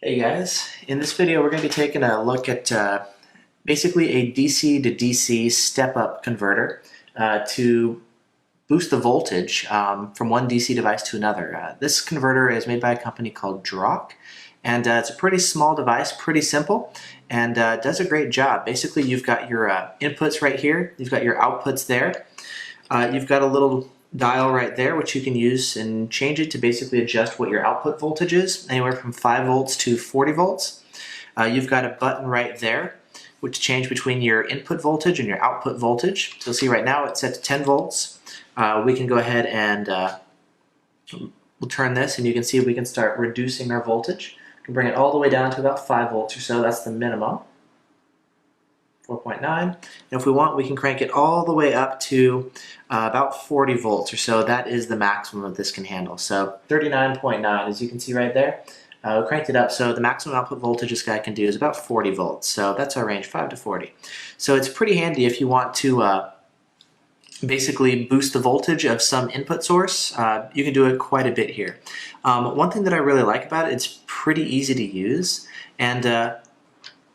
Hey guys, in this video we're going to be taking a look at basically a DC to DC step-up converter to boost the voltage from one DC device to another. This converter is made by a company called Drock, and it's a pretty small device, pretty simple, and does a great job. Basically you've got your inputs right here, you've got your outputs there, you've got a little dial right there which you can use and change it to basically adjust what your output voltage is, anywhere from 5 volts to 40 volts. You've got a button right there which change between your input voltage and your output voltage. So you'll see right now it's set to 10 volts. We can go ahead and we'll turn this and you can see we can start reducing our voltage. We can bring it all the way down to about 5 volts or so, that's the minimum. 4.9, and if we want we can crank it all the way up to about 40 volts or so. That is the maximum that this can handle. So 39.9, as you can see right there, we cranked it up, so the maximum output voltage this guy can do is about 40 volts. So that's our range, 5 to 40. So it's pretty handy if you want to basically boost the voltage of some input source. You can do it quite a bit here. One thing that I really like about it, it's pretty easy to use, and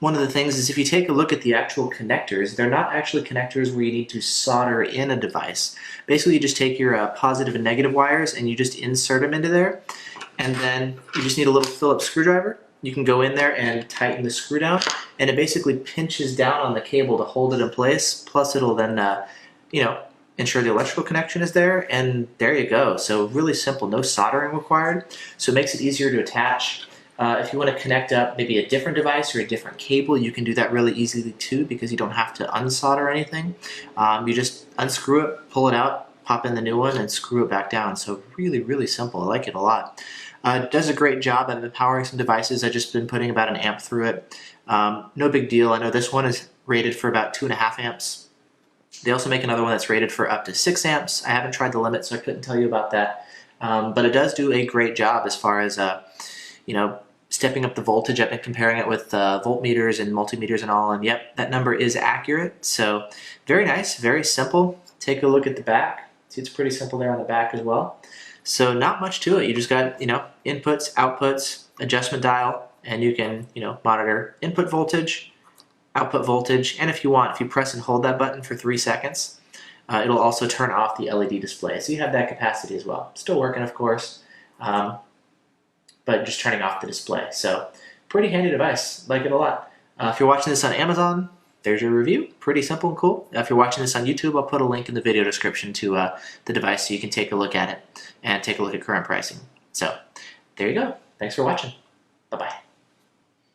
one of the things is if you take a look at the actual connectors, they're not actually connectors where you need to solder in a device. Basically you just take your positive and negative wires and you just insert them into there, and then you just need a little Phillips screwdriver. You can go in there and tighten the screw down, and it basically pinches down on the cable to hold it in place, plus it'll then ensure the electrical connection is there, and there you go. So really simple, no soldering required, so it makes it easier to attach. If you want to connect up maybe a different device or a different cable, you can do that really easily too, because you don't have to unsolder anything. You just unscrew it, pull it out, pop in the new one, and screw it back down. So really, really simple. I like it a lot. It does a great job at empowering some devices. I've just been putting about an amp through it. No big deal. I know this one is rated for about 2.5 amps. They also make another one that's rated for up to 6 amps. I haven't tried the limit, so I couldn't tell you about that. But it does do a great job as far as stepping up the voltage. I've been comparing it with voltmeters and multimeters and all, and yep, that number is accurate. So very nice, very simple. Take a look at the back. See, it's pretty simple there on the back as well. So not much to it. You just got inputs, outputs, adjustment dial, and you can monitor input voltage, output voltage, and if you want, if you press and hold that button for 3 seconds, it'll also turn off the LED display. So you have that capacity as well. Still working, of course. But just turning off the display. So pretty handy device, like it a lot. If you're watching this on Amazon, there's your review. Pretty simple and cool. If you're watching this on YouTube, I'll put a link in the video description to the device so you can take a look at it and take a look at current pricing. So there you go. Thanks for watching. Bye-bye.